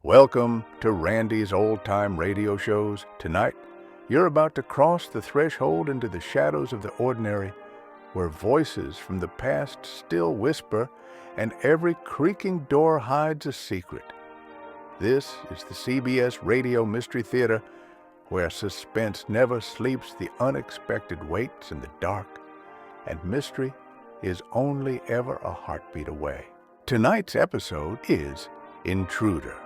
Welcome to Randy's Old Time Radio Shows. Tonight, you're about to cross the threshold into the shadows of the ordinary, where voices from the past still whisper and every creaking door hides a secret. This is the CBS Radio Mystery Theater, where suspense never sleeps, the unexpected waits in the dark, and mystery is only ever a heartbeat away. Tonight's episode is Intruder,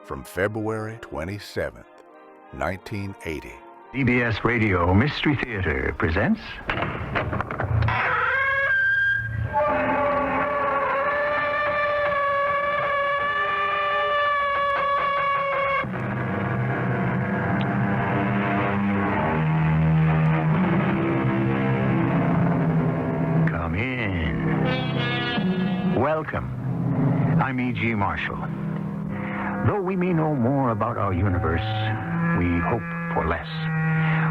from February 27th, 1980. CBS Radio Mystery Theater presents... Come in. Welcome. I'm E.G. Marshall. Though we may know more about our universe, we hope for less.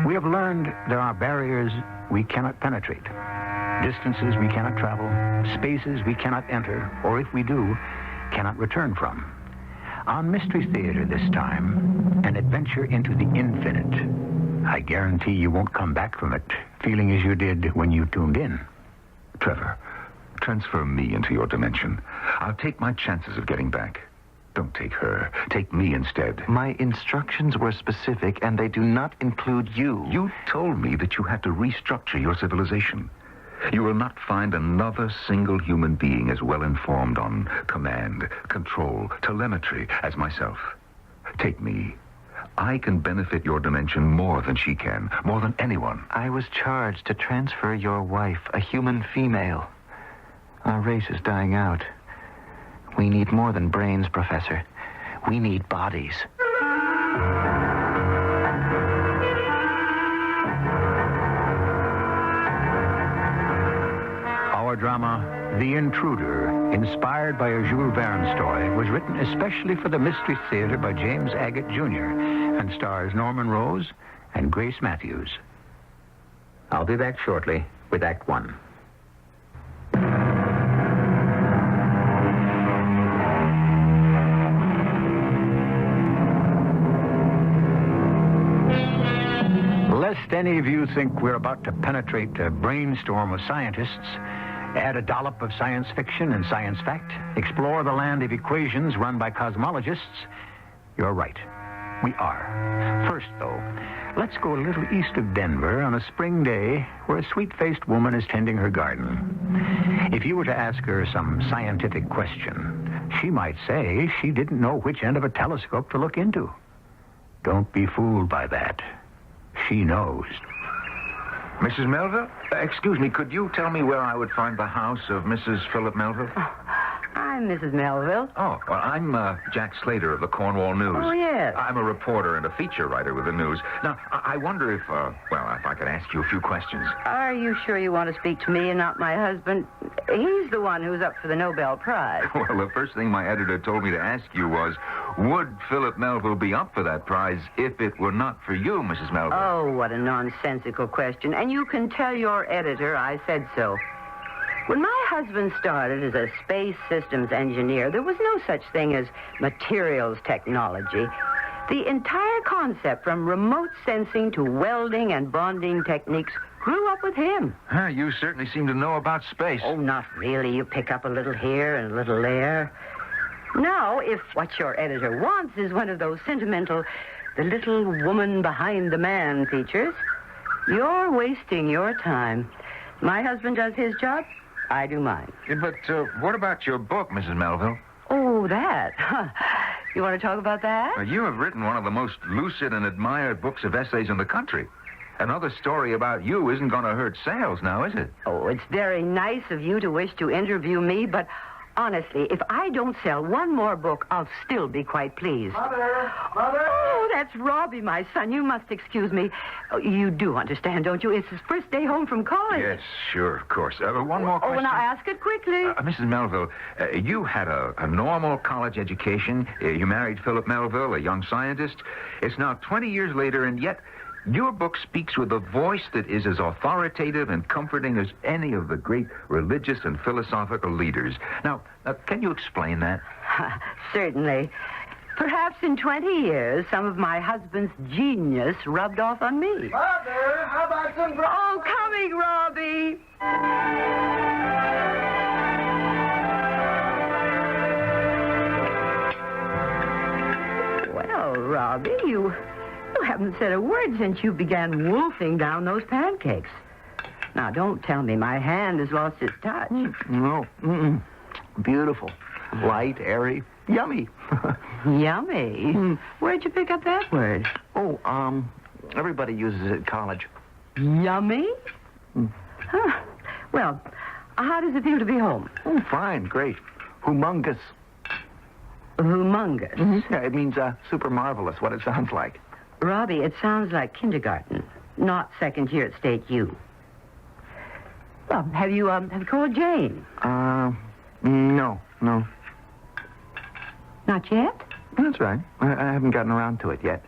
We have learned there are barriers we cannot penetrate, distances we cannot travel, spaces we cannot enter, or if we do, cannot return from. On Mystery Theater this time, an adventure into the infinite. I guarantee you won't come back from it feeling as you did when you tuned in. Trevor, transfer me into your dimension. I'll take my chances of getting back. Don't take her. Take me instead. My instructions were specific, and they do not include you. You told me that you had to restructure your civilization. You will not find another single human being as well informed on command, control, telemetry as myself. Take me. I can benefit your dimension more than she can, more than anyone. I was charged to transfer your wife, a human female. Our race is dying out. We need more than brains, Professor. We need bodies. Our drama, The Intruder, inspired by a Jules Verne story, was written especially for the Mystery Theater by James Agate Jr. and stars Norman Rose and Grace Matthews. I'll be back shortly with Act One. Lest any of you think we're about to penetrate a brainstorm of scientists, add a dollop of science fiction and science fact, explore the land of equations run by cosmologists, you're right. We are. First, though, let's go a little east of Denver on a spring day where a sweet-faced woman is tending her garden. If you were to ask her some scientific question, she might say she didn't know which end of a telescope to look into. Don't be fooled by that. She knows. Mrs. Melville? Excuse me, could you tell me where I would find the house of Mrs. Philip Melville? I'm Mrs. Melville. Oh, well, I'm Jack Slater of the Cornwall News. Oh, yes. I'm a reporter and a feature writer with the news. Now, I wonder if I could ask you a few questions. Are you sure you want to speak to me and not my husband? He's the one who's up for the Nobel Prize. Well, the first thing my editor told me to ask you was, would Philip Melville be up for that prize if it were not for you, Mrs. Melville? Oh, what a nonsensical question. And you can tell your editor I said so. When my husband started as a space systems engineer, there was no such thing as materials technology. The entire concept, from remote sensing to welding and bonding techniques, grew up with him. You certainly seem to know about space. Oh, not really. You pick up a little here and a little there. Now, if what your editor wants is one of those sentimental, the little woman behind the man features, you're wasting your time. My husband does his job. I do mine. But what about your book, Mrs. Melville? Oh, that. You want to talk about that? You have written one of the most lucid and admired books of essays in the country. Another story about you isn't going to hurt sales now, is it? Oh, it's very nice of you to wish to interview me, but honestly, if I don't sell one more book, I'll still be quite pleased. Mother! Mother! Oh, that's Robbie, my son. You must excuse me. Oh, you do understand, don't you? It's his first day home from college. Yes, sure, of course. One more question. Oh, now ask it quickly. Mrs. Melville, you had a normal college education. You married Philip Melville, a young scientist. It's now 20 years later, and yet your book speaks with a voice that is as authoritative and comforting as any of the great religious and philosophical leaders. Now, can you explain that? Certainly. Perhaps in 20 years, some of my husband's genius rubbed off on me. Mother, how about some Oh, coming, Robbie. Well, Robbie, you haven't said a word since you began wolfing down those pancakes. Now, don't tell me my hand has lost its touch. No. Beautiful. Light, airy, yummy. Yummy. Where'd you pick up that word? Oh, everybody uses it at college. Yummy? Huh. Well, how does it feel to be home? Oh, fine, great. Humongous. Humongous. Yeah, it means super marvelous, what it sounds like. Robbie, it sounds like kindergarten, not second year at State U. Well, have you called Jane? No. Not yet? That's right. I haven't gotten around to it yet.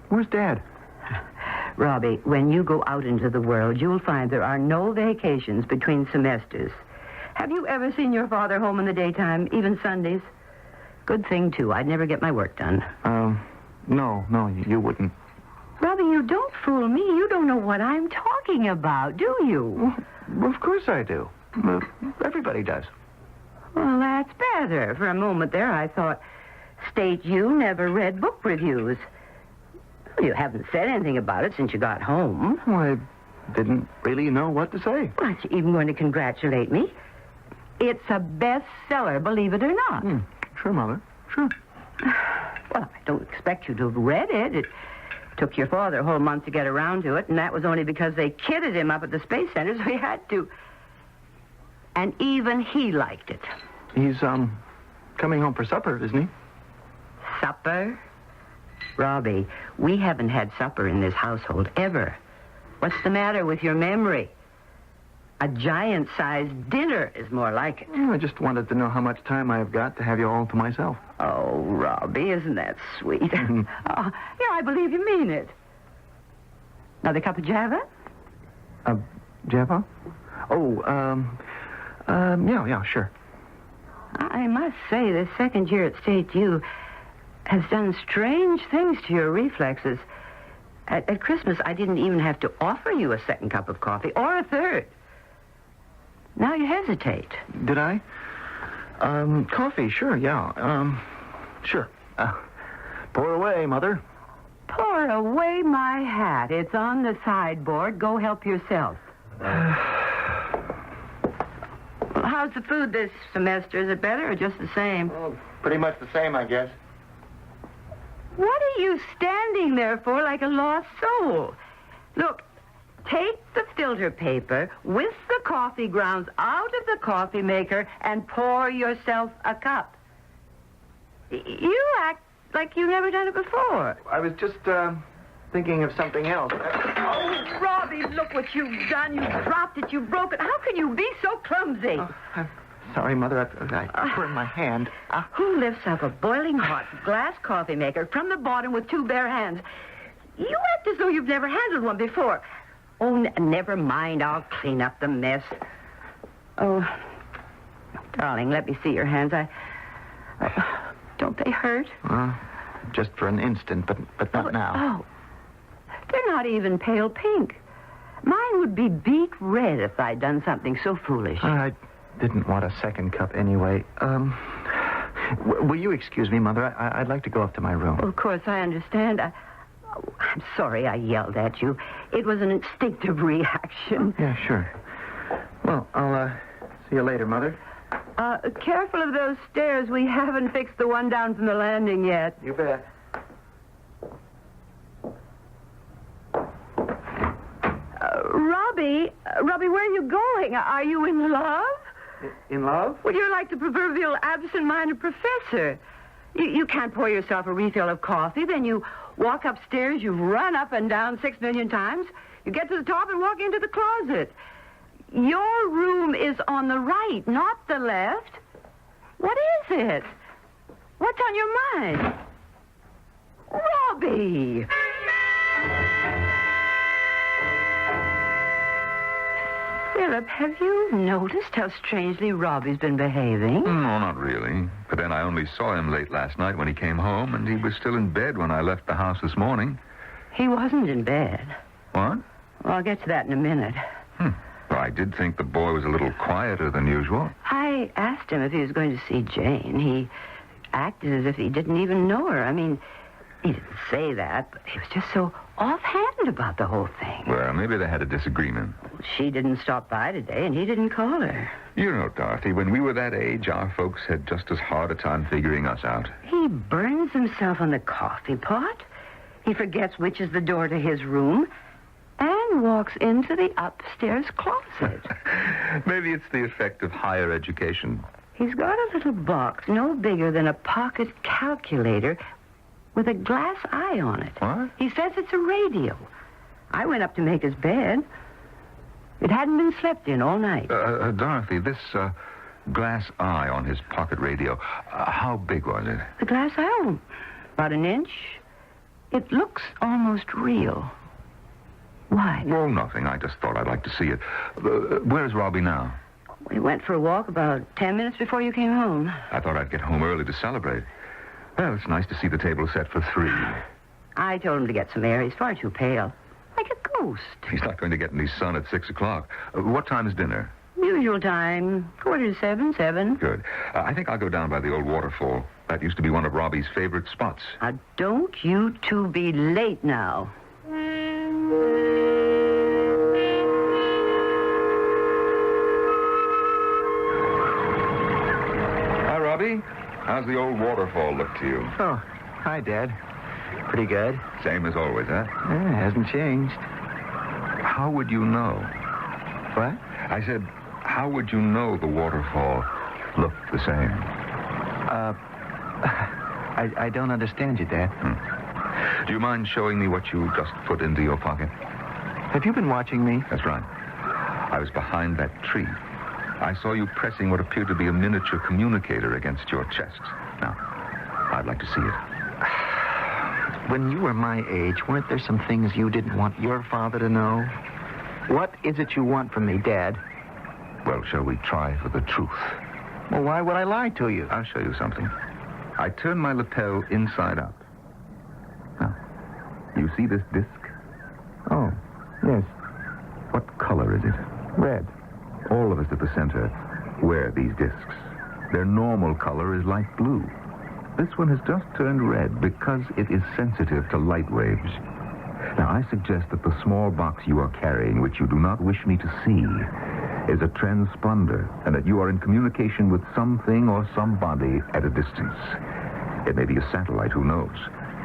Where's Dad? Robbie, when you go out into the world, you'll find there are no vacations between semesters. Have you ever seen your father home in the daytime, even Sundays? Good thing, too. I'd never get my work done. No, you wouldn't. Robbie, you don't fool me. You don't know what I'm talking about, do you? Well, of course I do. Everybody does. Well, that's better. For a moment there, I thought State U never read book reviews. You haven't said anything about it since you got home. Well, I didn't really know what to say. Aren't you even going to congratulate me? It's a bestseller, believe it or not. Sure, Mother. Sure. Well, I don't expect you to have read it. It took your father a whole month to get around to it, and that was only because they kidded him up at the Space Center, so he had to. And even he liked it. He's, coming home for supper, isn't he? Supper? Robbie, we haven't had supper in this household ever. What's the matter with your memory? A giant-sized dinner is more like it. I just wanted to know how much time I've got to have you all to myself. Oh, Robbie, isn't that sweet? Yeah, I believe you mean it. Another cup of Java? Java? Oh, yeah, sure. I must say, this second year at State U has done strange things to your reflexes. At Christmas, I didn't even have to offer you a second cup of coffee, or a third. Now you hesitate. Did I? Coffee, sure, yeah. Sure. Pour away, Mother. Pour away my hat. It's on the sideboard. Go help yourself. How's the food this semester? Is it better or just the same? Well, pretty much the same, I guess. What are you standing there for like a lost soul? Look, take the filter paper with the coffee grounds out of the coffee maker and pour yourself a cup. You act like you've never done it before. I was just, thinking of something else. Oh, Robbie, look what you've done. You dropped it. You broke it. How can you be so clumsy? Oh, I'm sorry, Mother. I burned my hand. Who lifts up a boiling hot glass coffee maker from the bottom with two bare hands? You act as though you've never handled one before. Oh, never mind. I'll clean up the mess. Oh, darling, let me see your hands. Don't they hurt? Just for an instant, but not now. Oh, they're not even pale pink. Mine would be beet red if I'd done something so foolish. I didn't want a second cup anyway. Will you excuse me, Mother? I'd like to go up to my room. Of course, I understand. I'm sorry I yelled at you. It was an instinctive reaction. Yeah, sure. Well, I'll see you later, Mother. Careful of those stairs. We haven't fixed the one down from the landing yet. You bet. Robbie, where are you going? Are you in love? In love? Well, you're like the proverbial absent-minded professor. You can't pour yourself a refill of coffee, then you walk upstairs, you've run up and down 6 million times, you get to the top and walk into the closet. Your room is on the right, not the left. What is it? What's on your mind? Philip, have you noticed how strangely Robbie's been behaving? No, not really. But then I only saw him late last night when he came home, and he was still in bed when I left the house this morning. He wasn't in bed. What? Well, I'll get to that in a minute. Well, I did think the boy was a little quieter than usual. I asked him if he was going to see Jane. He acted as if he didn't even know her. I mean, he didn't say that, but he was just so offhand about the whole thing. Well, maybe they had a disagreement. She didn't stop by today, and he didn't call her. You know, Dorothy, when we were that age, our folks had just as hard a time figuring us out. He burns himself on the coffee pot. He forgets which is the door to his room and walks into the upstairs closet. Maybe it's the effect of higher education. He's got a little box no bigger than a pocket calculator with a glass eye on it. What? He says it's a radio. I went up to make his bed. It hadn't been slept in all night. Dorothy, this glass eye on his pocket radio, how big was it? The glass eye, about an inch. It looks almost real. Why? Oh, nothing. I just thought I'd like to see it. Where's Robbie now? We went for a walk about 10 minutes before you came home. I thought I'd get home early to celebrate. Well, it's nice to see the table set for 3. I told him to get some air. He's far too pale. Like a ghost. He's not going to get any sun at 6 o'clock. What time is dinner? Usual time. 6:45, 7. Good. I think I'll go down by the old waterfall. That used to be one of Robbie's favorite spots. Now, don't you two be late now. Hi, Robbie. How's the old waterfall look to you? Oh, hi, Dad. Pretty good. Same as always, huh? Yeah, hasn't changed. How would you know? What? I said, how would you know the waterfall looked the same? I don't understand you, Dad. Do you mind showing me what you just put into your pocket? Have you been watching me? That's right. I was behind that tree. I saw you pressing what appeared to be a miniature communicator against your chest. Now, I'd like to see it. When you were my age, weren't there some things you didn't want your father to know? What is it you want from me, Dad? Well, shall we try for the truth? Well, why would I lie to you? I'll show you something. I turn my lapel inside out. Now, you see this disc? Oh, yes. What color is it? Red. All of us at the center wear these discs. Their normal color is light blue. This one has just turned red because it is sensitive to light waves. Now, I suggest that the small box you are carrying, which you do not wish me to see, is a transponder, and that you are in communication with something or somebody at a distance. It may be a satellite, who knows?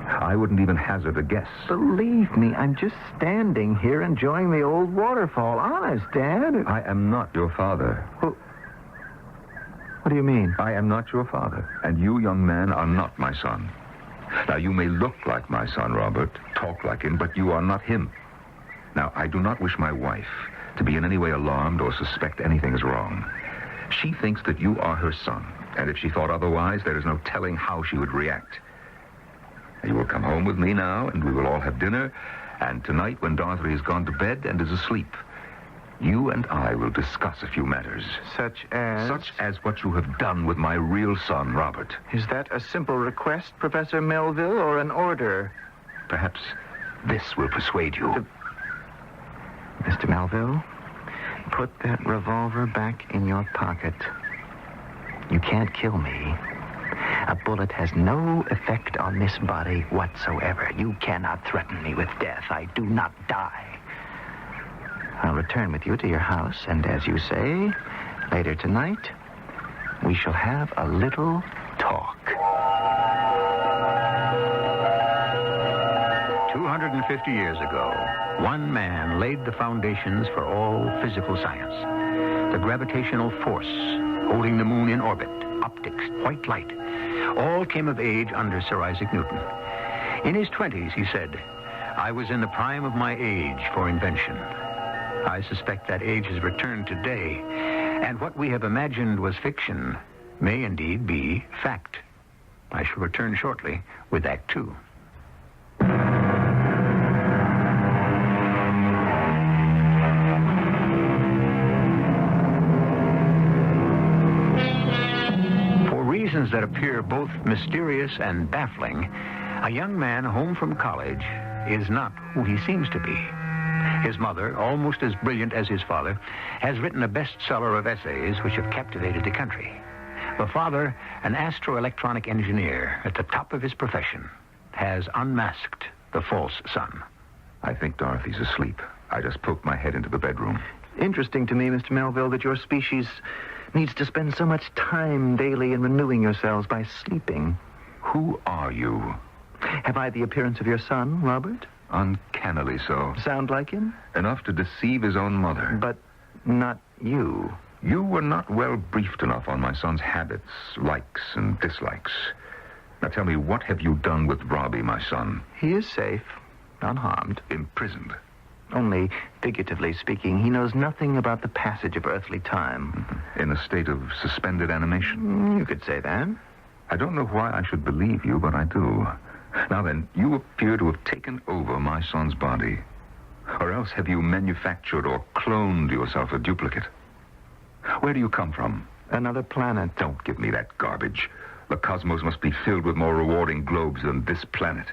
I wouldn't even hazard a guess. Believe me, I'm just standing here enjoying the old waterfall. Honest, Dad. I am not your father. What do you mean? I am not your father, and you, young man, are not my son. Now, you may look like my son, Robert, talk like him, but you are not him. Now, I do not wish my wife to be in any way alarmed or suspect anything is wrong. She thinks that you are her son, and if she thought otherwise, there is no telling how she would react. You will come home with me now, and we will all have dinner, and tonight, when Dorothy has gone to bed and is asleep, you and I will discuss a few matters. Such as? Such as what you have done with my real son, Robert. Is that a simple request, Professor Melville, or an order? Perhaps this will persuade you. Mr. Melville, put that revolver back in your pocket. You can't kill me. A bullet has no effect on this body whatsoever. You cannot threaten me with death. I do not die. I'll return with you to your house, and as you say, later tonight, we shall have a little talk. 250 years ago, one man laid the foundations for all physical science. The gravitational force holding the moon in orbit, optics, white light, all came of age under Sir Isaac Newton. In his 20s, he said, "I was in the prime of my age for invention." I suspect that age has returned today, and what we have imagined was fiction may indeed be fact. I shall return shortly with Act 2. revelations that appear both mysterious and baffling, a young man home from college is not who he seems to be. His mother, almost as brilliant as his father, has written a bestseller of essays which have captivated the country. The father, an astroelectronic engineer at the top of his profession, has unmasked the false son. I think Dorothy's asleep. I just poked my head into the bedroom. Interesting to me, Mr. Melville, that your species needs to spend so much time daily in renewing yourselves by sleeping. Who are you? Have I the appearance of your son, Robert? Uncannily so. Sound like him? Enough to deceive his own mother. But not you. You were not well briefed enough on my son's habits, likes, and dislikes. Now tell me, what have you done with Robbie, my son? He is safe, unharmed. Imprisoned. Only, figuratively speaking, he knows nothing about the passage of earthly time. In a state of suspended animation. You could say that. I don't know why I should believe you, but I do. Now then, you appear to have taken over my son's body. Or else have you manufactured or cloned yourself a duplicate? Where do you come from? Another planet. Don't give me that garbage. The cosmos must be filled with more rewarding globes than this planet.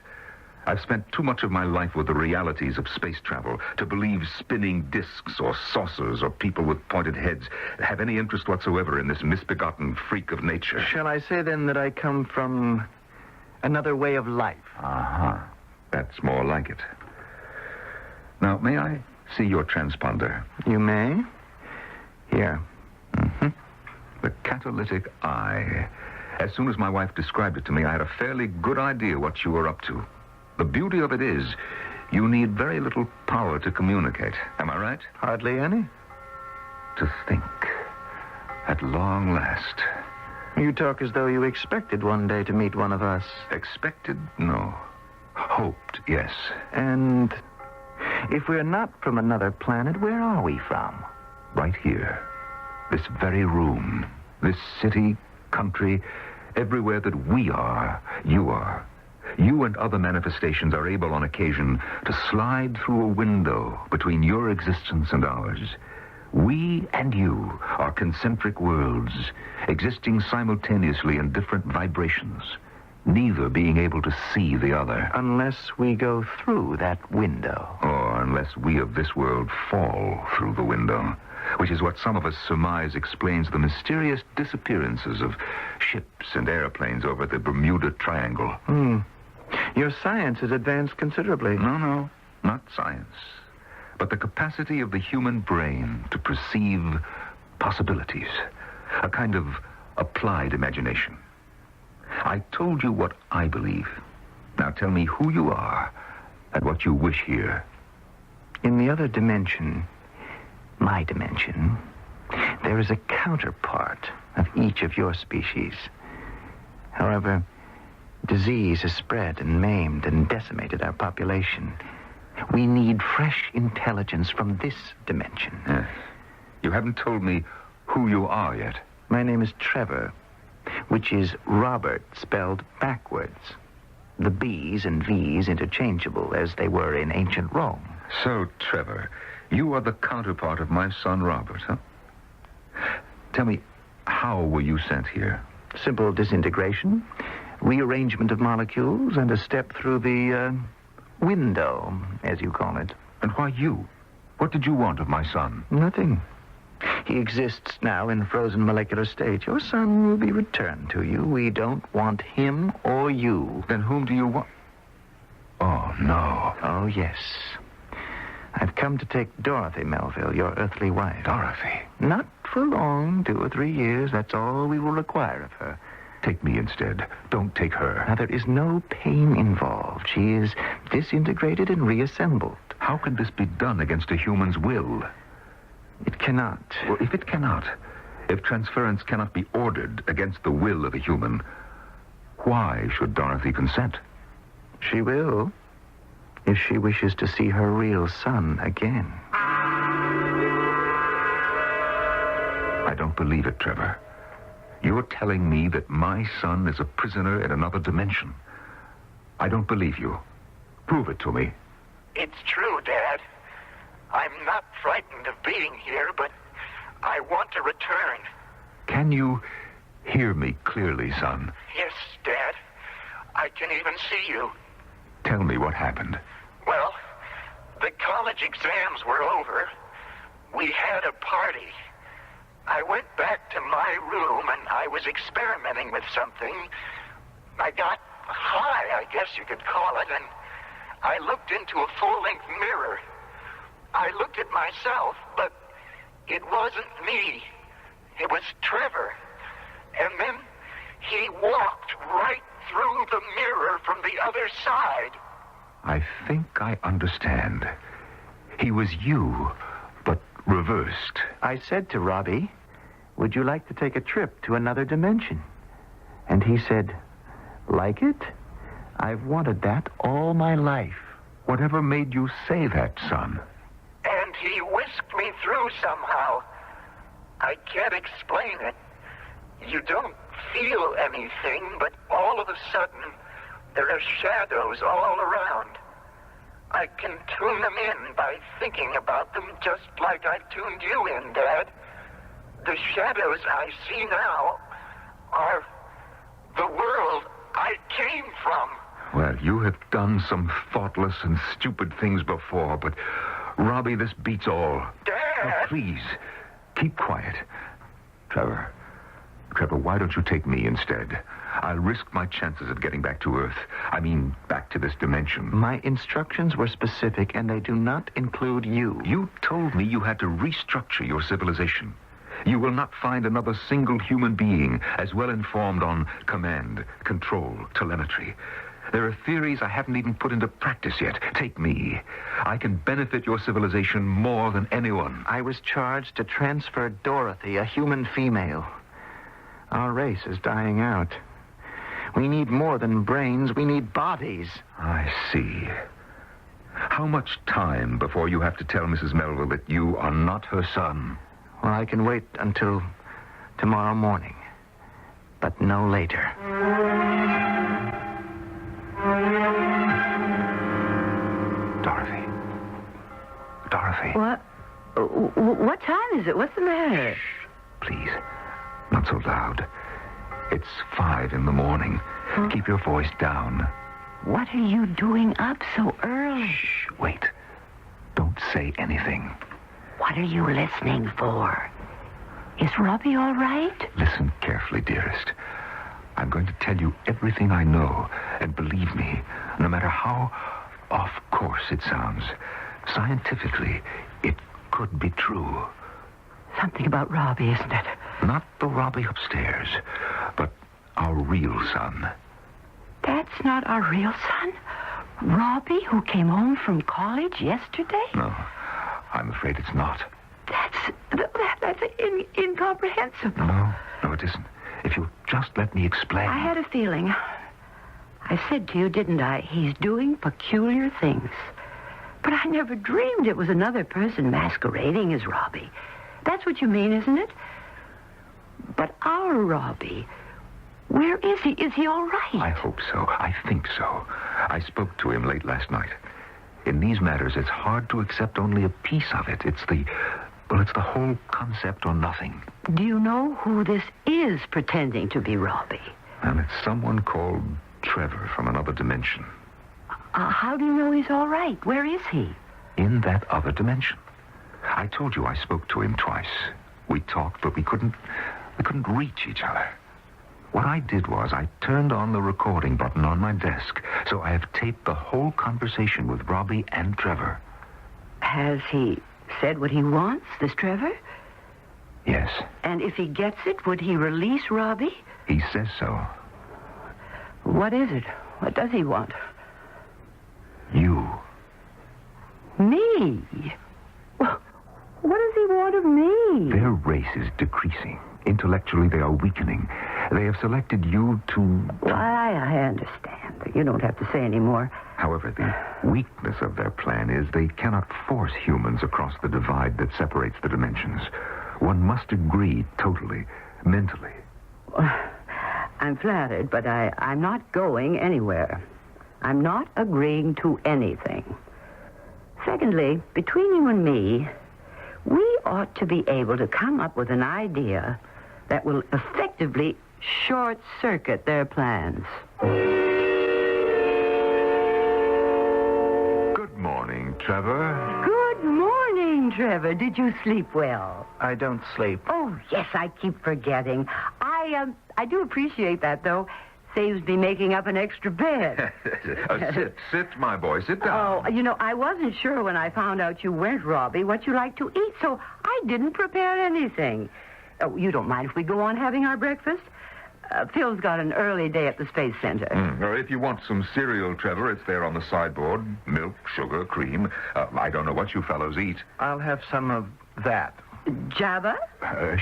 I've spent too much of my life with the realities of space travel to believe spinning discs or saucers or people with pointed heads have any interest whatsoever in this misbegotten freak of nature. Shall I say, then, that I come from another way of life? Uh-huh. That's more like it. Now, may I see your transponder? You may. Here. Mm-hmm. The catalytic eye. As soon as my wife described it to me, I had a fairly good idea what you were up to. The beauty of it is, you need very little power to communicate. Am I right? Hardly any. To think, at long last. You talk as though you expected one day to meet one of us. Expected? No. Hoped, yes. And if we're not from another planet, where are we from? Right here. This very room. This city, country, everywhere that we are, you are. You and other manifestations are able on occasion to slide through a window between your existence and ours. We and you are concentric worlds, existing simultaneously in different vibrations, neither being able to see the other. Unless we go through that window. Or unless we of this world fall through the window, which is what some of us surmise explains the mysterious disappearances of ships and airplanes over the Bermuda Triangle. Your science has advanced considerably. No, not science, but the capacity of the human brain to perceive possibilities, a kind of applied imagination. I told you what I believe. Now tell me who you are and what you wish here. In the other dimension, my dimension, there is a counterpart of each of your species. However, disease has spread and maimed and decimated our population. We need fresh intelligence from this dimension. Yes. You haven't told me who you are yet. My name is Trevor, which is Robert spelled backwards. The B's and V's interchangeable as they were in ancient Rome. So, Trevor, you are the counterpart of my son Robert, huh? Tell me, how were you sent here? Simple disintegration, rearrangement of molecules, and a step through the window, as you call it. And why you? What did you want of my son? Nothing. He exists now in frozen molecular state. Your son will be returned to you. We don't want him or you. Then whom do you want? Oh, no. Oh, yes. I've come to take Dorothy Melville, your earthly wife. Dorothy? Not for long, 2 or 3 years. That's all we will require of her. Take me instead. Don't take her. Now, there is no pain involved. She is disintegrated and reassembled. How can this be done against a human's will? It cannot. Well, if it cannot, if transference cannot be ordered against the will of a human, why should Dorothy consent? She will, if she wishes to see her real son again. I don't believe it, Trevor. You're telling me that my son is a prisoner in another dimension. I don't believe you. Prove it to me. It's true, Dad. I'm not frightened of being here, but I want to return. Can you Hear me clearly, son. Yes, Dad. I can even see you. Tell me what happened. Well, the college exams were over. We had a party. I went back to my room and I was experimenting with something. I got high, I guess you could call it, and I looked into a full-length mirror. I looked at myself, but it wasn't me. It was Trevor. And then he walked right through the mirror from the other side. I think I understand. He was you, but reversed. I said to Robbie, would you like to take a trip to another dimension? And he said, like it? I've wanted that all my life. Whatever made you say that, son? And he whisked me through somehow. I can't explain it. You don't feel anything, but all of a sudden, there are shadows all around. I can tune them in by thinking about them just like I tuned you in, Dad. The shadows I see now are the world I came from. Well, you have done some thoughtless and stupid things before, but, Robbie, this beats all. Dad! Now, please, keep quiet. Trevor, why don't you take me instead? I'll risk my chances of getting back to Earth. I mean, back to this dimension. My instructions were specific, and they do not include you. You told me you had to restructure your civilization. You will not find another single human being as well informed on command, control, telemetry. There are theories I haven't even put into practice yet. Take me. I can benefit your civilization more than anyone. I was charged to transfer Dorothy, a human female. Our race is dying out. We need more than brains. We need bodies. I see. How much time before you have to tell Mrs. Melville that you are not her son? Well, I can wait until tomorrow morning, but no later. Dorothy. What? What time is it? What's the matter? Shh, please. Not so loud. It's 5 in the morning. Huh? Keep your voice down. What are you doing up so early? Shh, wait. Don't say anything. What are you listening for? Is Robbie all right? Listen carefully, dearest. I'm going to tell you everything I know, and believe me, no matter how off course it sounds, scientifically, it could be true. Something about Robbie, isn't it? Not the Robbie upstairs, but our real son. That's not our real son? Robbie, who came home from college yesterday? No, I'm afraid it's not. That's incomprehensible. No, it isn't. If you'll just let me explain. I had a feeling. I said to you, didn't I? He's doing peculiar things. But I never dreamed it was another person masquerading as Robbie. That's what you mean, isn't it? But our Robbie, where is he? Is he all right? I hope so. I think so. I spoke to him late last night. In these matters, it's hard to accept only a piece of it. It's the whole concept or nothing. Do you know who this is pretending to be Robbie? And it's someone called Trevor from another dimension. How do you know he's all right? Where is he? In that other dimension. I told you I spoke to him twice. We talked, but we couldn't reach each other. What I did was I turned on the recording button on my desk, so I have taped the whole conversation with Robbie and Trevor. Has he said what he wants, this Trevor? Yes. And if he gets it, would he release Robbie? He says so. What is it? What does he want? You. Me? Well, what does he want of me? Their race is decreasing. Intellectually, they are weakening. They have selected you to... Well, I understand. You don't have to say any more. However, the weakness of their plan is they cannot force humans across the divide that separates the dimensions. One must agree totally, mentally. I'm flattered, but I'm not going anywhere. I'm not agreeing to anything. Secondly, between you and me, we ought to be able to come up with an idea that will effectively short-circuit their plans. Good morning, Trevor. Good morning, Trevor. Did you sleep well? I don't sleep. Oh, yes, I keep forgetting. I do appreciate that, though. Saves me making up an extra bed. Sit, my boy. Sit down. Oh, you know, I wasn't sure when I found out you weren't Robbie what you like to eat, so I didn't prepare anything. Oh, you don't mind if we go on having our breakfast? Phil's got an early day at the Space Center. Or if you want some cereal, Trevor, it's there on the sideboard. Milk, sugar, cream. I don't know what you fellows eat. I'll have some of that. Java?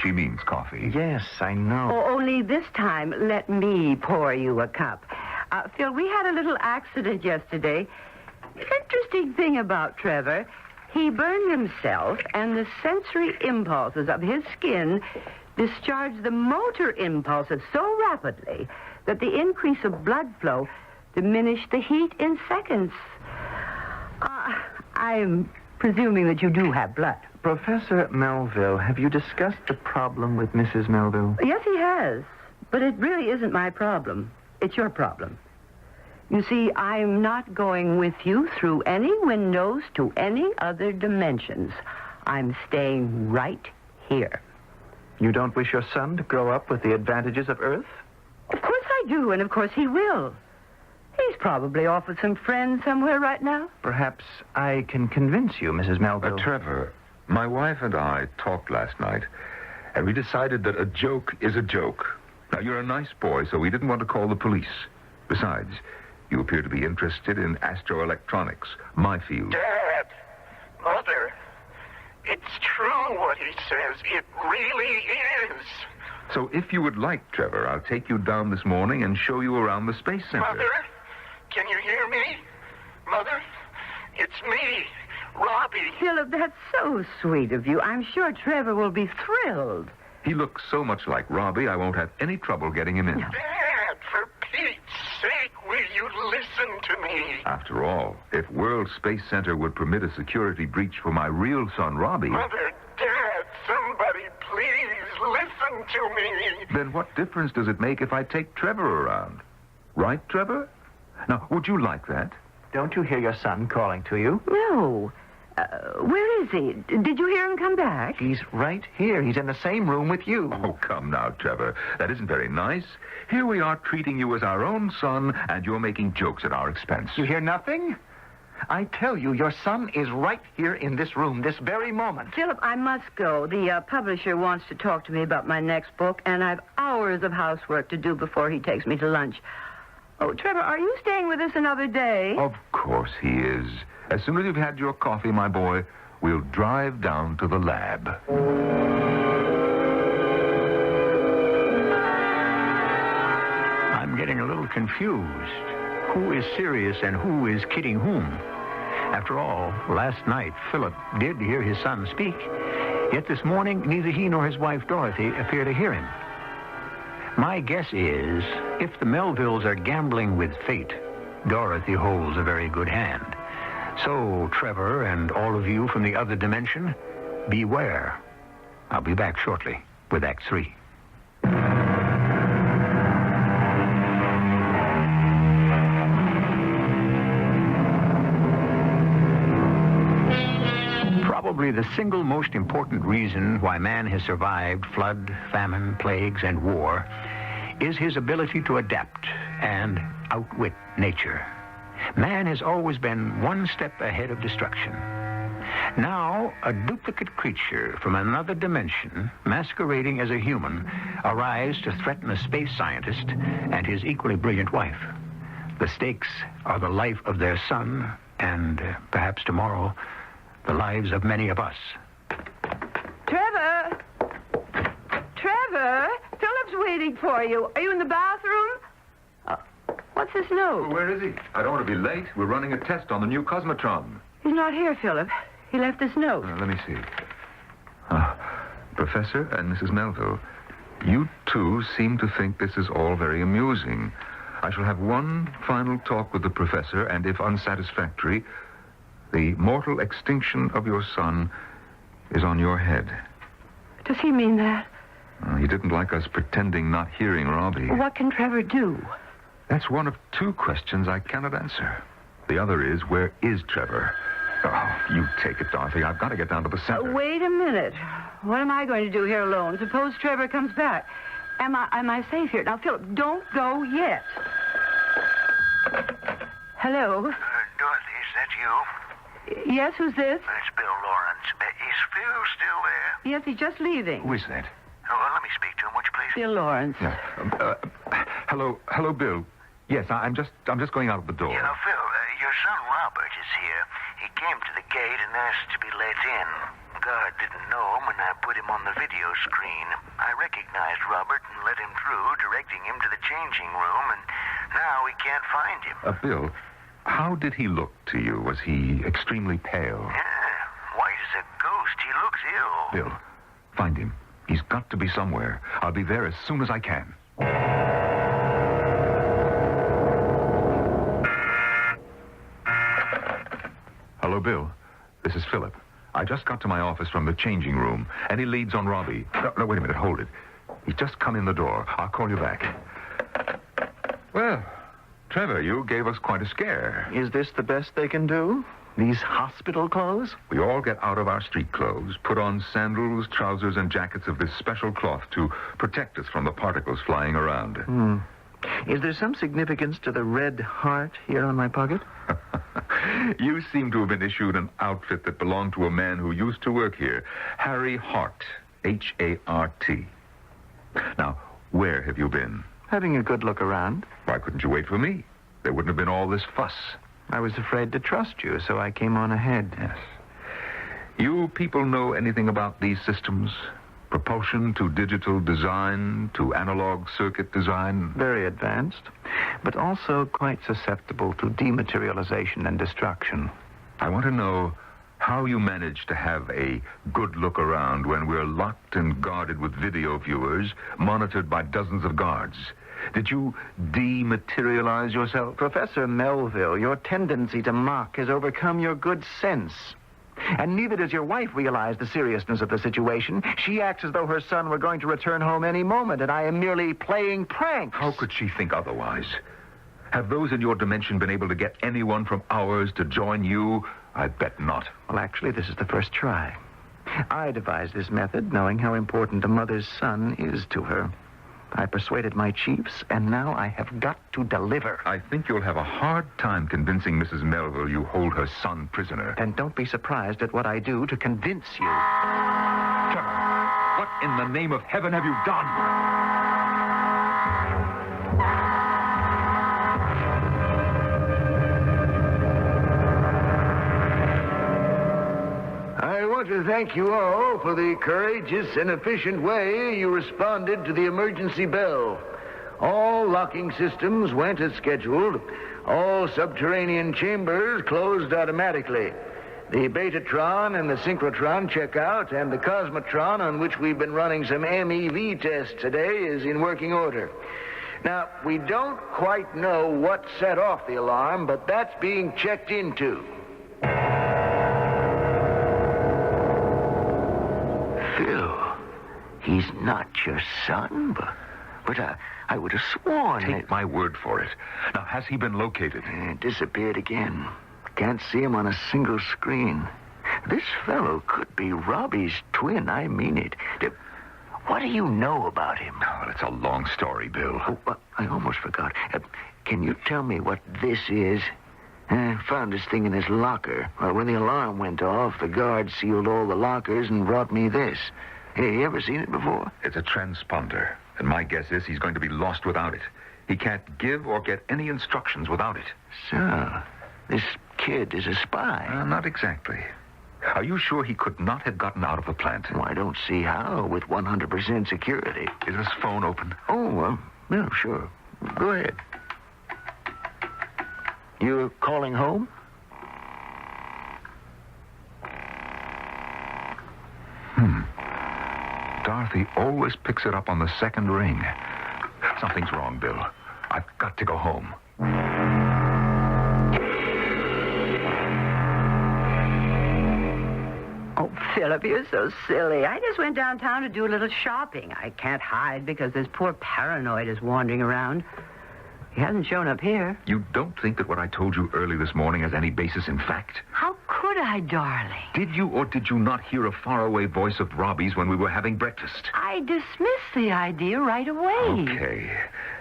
She means coffee. Yes, I know. Oh, only this time, let me pour you a cup. Phil, we had a little accident yesterday. Interesting thing about Trevor, he burned himself, and the sensory impulses of his skin discharged the motor impulses so rapidly that the increase of blood flow diminished the heat in seconds. I'm presuming that you do have blood. Professor Melville, have you discussed the problem with Mrs. Melville? Yes, he has. But it really isn't my problem. It's your problem. You see, I'm not going with you through any windows to any other dimensions. I'm staying right here. You don't wish your son to grow up with the advantages of Earth? Of course I do, and of course he will. He's probably off with some friends somewhere right now. Perhaps I can convince you, Mrs. Melville. Trevor, my wife and I talked last night, and we decided that a joke is a joke. Now, you're a nice boy, so we didn't want to call the police. Besides, you appear to be interested in astroelectronics, my field. Dad, Mother, it's true what he says. It really is. So if you would like, Trevor, I'll take you down this morning and show you around the Space Center. Mother, can you hear me? Mother, it's me, Robbie. Philip, that's so sweet of you. I'm sure Trevor will be thrilled. He looks so much like Robbie, I won't have any trouble getting him in. Dad, for Pete's sake, will you listen to me? After all, if World Space Center would permit a security breach for my real son, Robbie... Mother, Dad, somebody please listen to me. Then what difference does it make if I take Trevor around? Right, Trevor? Now, would you like that? Don't you hear your son calling to you? No. Where is he? Did you hear him come back? He's right here. He's in the same room with you. Oh, come now, Trevor. That isn't very nice. Here we are treating you as our own son, and you're making jokes at our expense. You hear nothing? I tell you, your son is right here in this room, this very moment. Philip, I must go. The publisher wants to talk to me about my next book, and I've hours of housework to do before he takes me to lunch. Oh, Trevor, are you staying with us another day? Of course he is. As soon as you've had your coffee, my boy, we'll drive down to the lab. I'm getting a little confused. Who is serious and who is kidding whom? After all, last night, Philip did hear his son speak. Yet this morning, neither he nor his wife, Dorothy, appear to hear him. My guess is, if the Melvilles are gambling with fate, Dorothy holds a very good hand. So, Trevor and all of you from the other dimension, beware. I'll be back shortly with Act 3. Probably the single most important reason why man has survived flood, famine, plagues, and war is his ability to adapt and outwit nature. Man has always been one step ahead of destruction. Now, a duplicate creature from another dimension, masquerading as a human, arrives to threaten a space scientist and his equally brilliant wife. The stakes are the life of their son and, perhaps tomorrow, the lives of many of us. Trevor! Trevor! Philip's waiting for you. Are you in the bathroom? What's this note? Where is he? I don't want to be late. We're running a test on the new Cosmotron. He's not here, Philip. He left this note. Let me see. Professor and Mrs. Melville, you two seem to think this is all very amusing. I shall have one final talk with the professor, and if unsatisfactory, the mortal extinction of your son is on your head. Does he mean that? He didn't like us pretending not hearing Robbie. What can Trevor do? That's one of two questions I cannot answer. The other is, where is Trevor? Oh, you take it, Dorothy. I've got to get down to the center. Wait a minute. What am I going to do here alone? Suppose Trevor comes back. Am I safe here? Now, Philip, don't go yet. Hello? Dorothy, is that you? Yes, who's this? It's Bill Lawrence. Is Phil still there? Yes, he's just leaving. Who is that? Oh, well, let me speak to him, would you please? Bill Lawrence. Yeah. Hello, Bill. Yes, I'm just going out of the door. You know, Phil, your son Robert is here. He came to the gate and asked to be let in. Guard didn't know him, and I put him on the video screen. I recognized Robert and let him through, directing him to the changing room, and now we can't find him. Bill, how did he look to you? Was he extremely pale? Yeah, white as a ghost. He looks ill. Bill, find him. He's got to be somewhere. I'll be there as soon as I can. Hello, Bill. This is Philip. I just got to my office from the changing room. Any leads on Robbie? No, wait a minute. Hold it. He's just come in the door. I'll call you back. Well, Trevor, you gave us quite a scare. Is this the best they can do? These hospital clothes? We all get out of our street clothes, put on sandals, trousers, and jackets of this special cloth to protect us from the particles flying around. Is there some significance to the red heart here on my pocket? You seem to have been issued an outfit that belonged to a man who used to work here, Harry Hart, H-A-R-T. Now, where have you been? Having a good look around. Why couldn't you wait for me? There wouldn't have been all this fuss. I was afraid to trust you, so I came on ahead. Yes. You people know anything about these systems? Propulsion to digital design, to analog circuit design? Very advanced, but also quite susceptible to dematerialization and destruction. I want to know how you managed to have a good look around when we're locked and guarded with video viewers, monitored by dozens of guards. Did you dematerialize yourself? Professor Melville, your tendency to mock has overcome your good sense. And neither does your wife realize the seriousness of the situation. She acts as though her son were going to return home any moment, and I am merely playing pranks. How could she think otherwise? Have those in your dimension been able to get anyone from ours to join you? I bet not. Well, actually, this is the first try. I devised this method, knowing how important a mother's son is to her. I persuaded my chiefs, and now I have got to deliver. I think you'll have a hard time convincing Mrs. Melville you hold her son prisoner. And don't be surprised at what I do to convince you. Trevor, what in the name of heaven have you done? I want to thank you all for the courageous and efficient way you responded to the emergency bell. All locking systems went as scheduled. All subterranean chambers closed automatically. The Betatron and the Synchrotron check out, and the Cosmotron, on which we've been running some MEV tests today, is in working order. Now, we don't quite know what set off the alarm, but that's being checked into. Phil, he's not your son, but I would have sworn Take my word for it. Now, has he been located? Disappeared again. Can't see him on a single screen. This fellow could be Robbie's twin, I mean it. What do you know about him? Oh, it's a long story, Bill. Oh, I almost forgot. Can you tell me what this is? Found this thing in his locker. Well, when the alarm went off, the guard sealed all the lockers and brought me this. Hey, you ever seen it before? It's a transponder, and my guess is he's going to be lost without it. He can't give or get any instructions without it. So, this kid is a spy. Not exactly. Are you sure he could not have gotten out of the plant? Well, I don't see how with 100% security. Is this phone open? Oh, yeah, sure. Go ahead. You're calling home? Dorothy always picks it up on the second ring. Something's wrong, Bill. I've got to go home. Oh, Philip, you're so silly. I just went downtown to do a little shopping. I can't hide because this poor paranoid is wandering around. He hasn't shown up here. You don't think that what I told you early this morning has any basis in fact? How could I, darling? Did you or did you not hear a faraway voice of Robbie's when we were having breakfast? I dismissed the idea right away. Okay.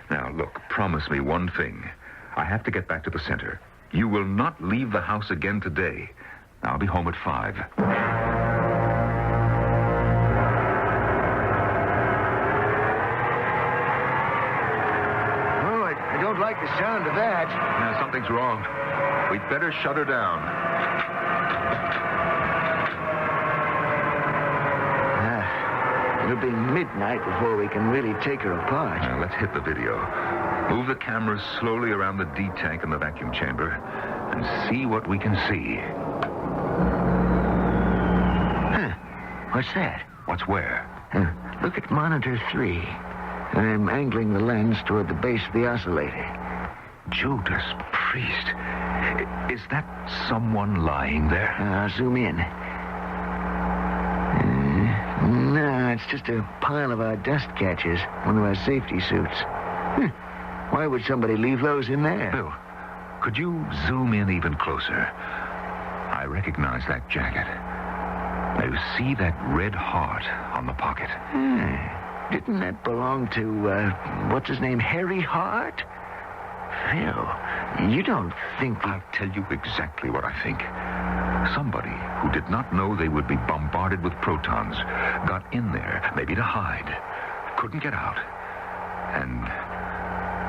Now, look, promise me one thing. I have to get back to the center. You will not leave the house again today. I'll be home at 5. I don't like the sound of that. Now, something's wrong. We'd better shut her down. It'll be midnight before we can really take her apart. Now, let's hit the video. Move the cameras slowly around the D tank in the vacuum chamber and see what we can see. What's that? What's where? Look at monitor 3. I'm angling the lens toward the base of the oscillator. Judas Priest. Is that someone lying there? I'll zoom in. No, it's just a pile of our dust catchers, one of our safety suits. Why would somebody leave those in there? Bill, could you zoom in even closer? I recognize that jacket. Now, you see that red heart on the pocket? Didn't that belong to, what's his name, Harry Hart? Phil, you don't think... I'll tell you exactly what I think. Somebody who did not know they would be bombarded with protons got in there, maybe to hide, couldn't get out. And,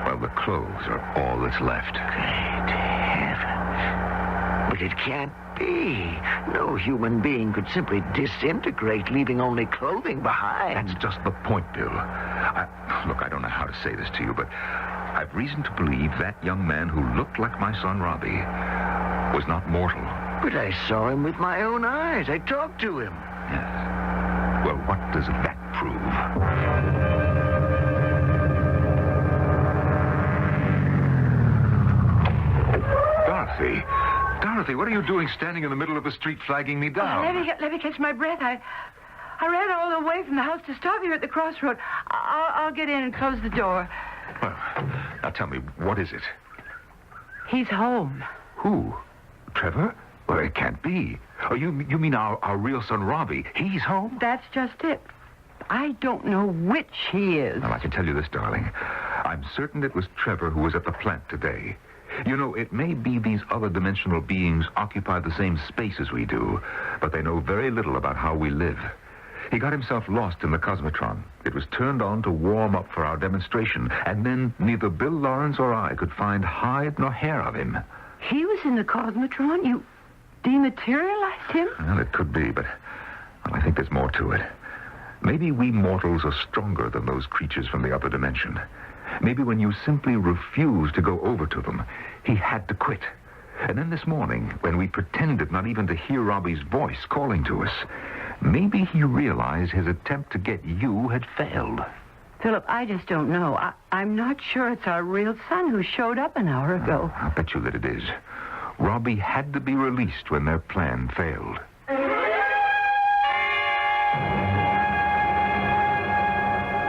well, the clothes are all that's left. Great heavens. But it can't be. No human being could simply disintegrate, leaving only clothing behind. That's just the point, Bill. Look, I don't know how to say this to you, but I've reason to believe that young man who looked like my son Robbie was not mortal. But I saw him with my own eyes. I talked to him. Yes. Well, what does that prove? Dorothy, what are you doing standing in the middle of the street flagging me down? Let me catch my breath. I ran all the way from the house to stop here at the crossroad. I'll get in and close the door. Well, now tell me, what is it? He's home. Who? Trevor? Well, it can't be. Oh, you mean our real son, Robbie? He's home? That's just it. I don't know which he is. Well, I can tell you this, darling. I'm certain it was Trevor who was at the plant today. You know, it may be these other dimensional beings occupy the same space as we do, but they know very little about how we live. He got himself lost in the Cosmotron. It was turned on to warm up for our demonstration, and then neither Bill Lawrence or I could find hide nor hair of him. He was in the Cosmotron? You dematerialized him? Well, it could be, but I think there's more to it. Maybe we mortals are stronger than those creatures from the other dimension. Maybe when you simply refuse to go over to them, he had to quit. And then this morning, when we pretended not even to hear Robbie's voice calling to us, maybe he realized his attempt to get you had failed. Philip, I just don't know. I'm not sure it's our real son who showed up an hour ago. I'll bet you that it is. Robbie had to be released when their plan failed.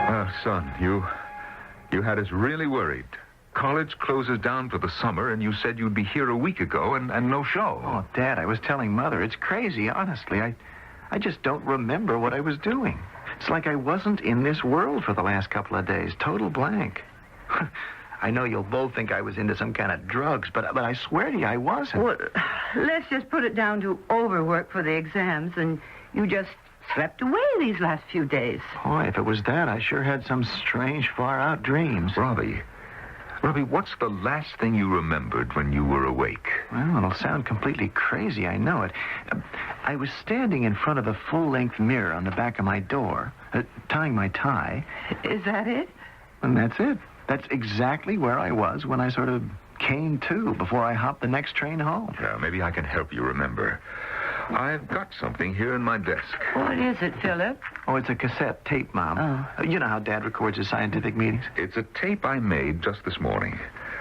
Well, son, you had us really worried. College closes down for the summer, and you said you'd be here a week ago, and no show. Oh, Dad, I was telling Mother. It's crazy, honestly. I just don't remember what I was doing. It's like I wasn't in this world for the last couple of days. Total blank. I know you'll both think I was into some kind of drugs, but I swear to you, I wasn't. Well, let's just put it down to overwork for the exams, and you just slept away these last few days. Boy, if it was that, I sure had some strange, far-out dreams. Robbie, what's the last thing you remembered when you were awake? Well, it'll sound completely crazy, I know it. I was standing in front of a full-length mirror on the back of my door, tying my tie. Is that it? And that's it. That's exactly where I was when I sort of came to before I hopped the next train home. Yeah, maybe I can help you remember. I've got something here in my desk. What is it, Philip? Oh, it's a cassette tape, Mom. Oh. You know how Dad records his scientific meetings? It's a tape I made just this morning.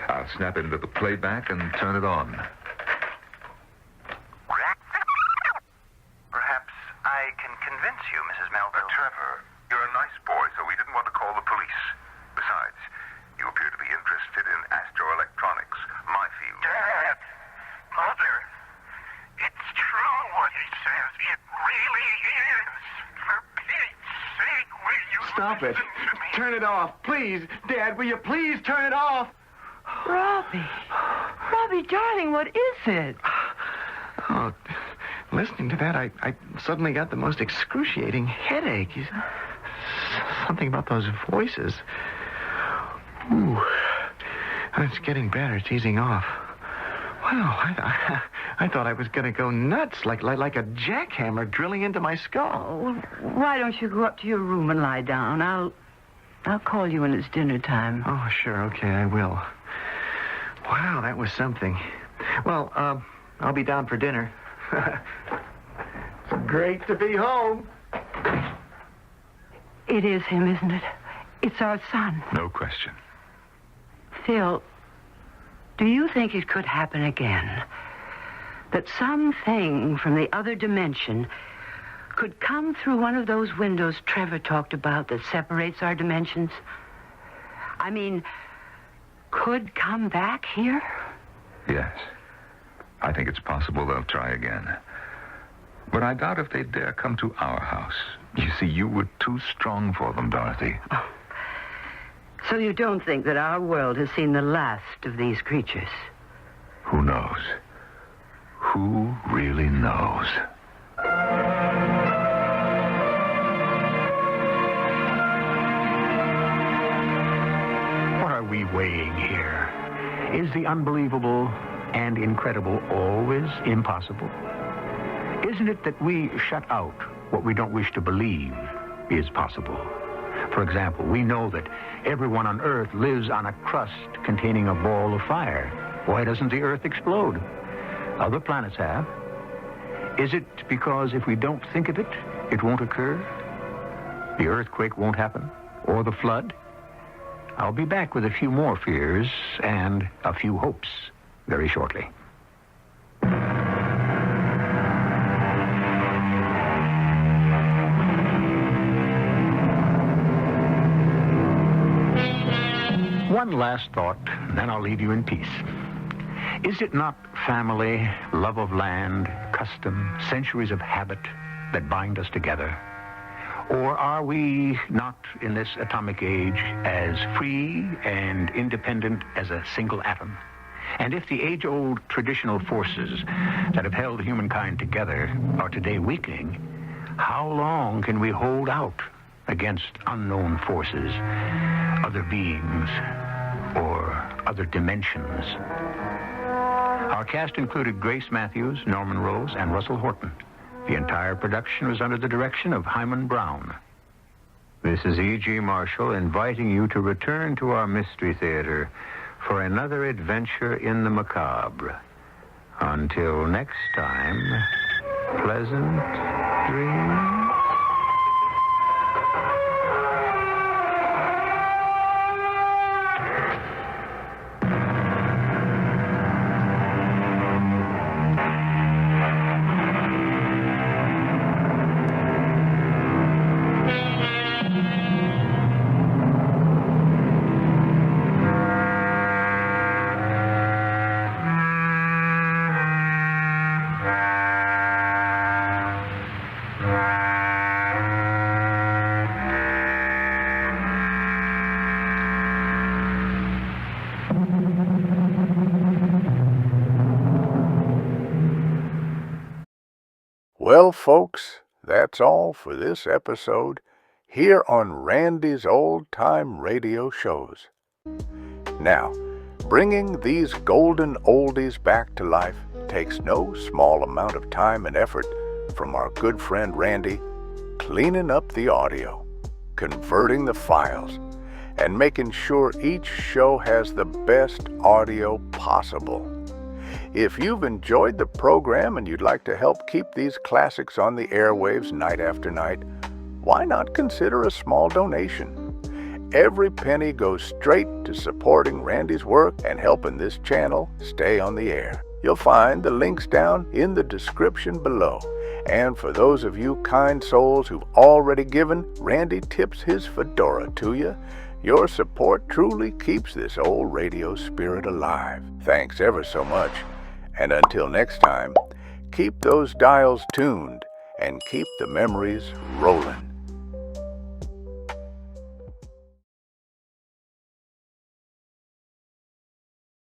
I'll snap it into the playback and turn it on. Perhaps I Stop it. Turn it off, please. Dad, will you please turn it off? Robbie. Robbie, darling, what is it? Oh, listening to that, I suddenly got the most excruciating headache. Something about those voices. Ooh. It's getting better. It's easing off. Wow, I thought I was going to go nuts, like a jackhammer drilling into my skull. Oh, why don't you go up to your room and lie down? I'll call you when it's dinner time. Oh, sure. Okay, I will. Wow, that was something. Well, I'll be down for dinner. It's great to be home. It is him, isn't it? It's our son. No question. Phil, do you think it could happen again? That something from the other dimension could come through one of those windows Trevor talked about that separates our dimensions? I mean, could come back here? Yes. I think it's possible they'll try again. But I doubt if they dare come to our house. You see, you were too strong for them, Dorothy. Oh. So you don't think that our world has seen the last of these creatures? Who knows? Who really knows? What are we weighing here? Is the unbelievable and incredible always impossible? Isn't it that we shut out what we don't wish to believe is possible? For example, we know that everyone on Earth lives on a crust containing a ball of fire. Why doesn't the Earth explode? Other planets have. Is it because if we don't think of it, it won't occur? The earthquake won't happen? Or the flood? I'll be back with a few more fears and a few hopes very shortly. One last thought, then I'll leave you in peace. Is it not family, love of land, custom, centuries of habit that bind us together? Or are we not in this atomic age as free and independent as a single atom? And if the age-old traditional forces that have held humankind together are today weakening, how long can we hold out against unknown forces, other beings, or other dimensions? Our cast included Grace Matthews, Norman Rose, and Russell Horton. The entire production was under the direction of Hyman Brown. This is E.G. Marshall inviting you to return to our Mystery Theater for another adventure in the macabre. Until next time, pleasant dreams. Well, folks, that's all for this episode here on Randy's Old Time Radio Shows. Now, bringing these golden oldies back to life takes no small amount of time and effort from our good friend Randy, cleaning up the audio, converting the files, and making sure each show has the best audio possible. If you've enjoyed the program and you'd like to help keep these classics on the airwaves night after night, why not consider a small donation? Every penny goes straight to supporting Randy's work and helping this channel stay on the air. You'll find the links down in the description below. And for those of you kind souls who've already given, Randy tips his fedora to you. Your support truly keeps this old radio spirit alive. Thanks ever so much. And until next time, keep those dials tuned and keep the memories rolling.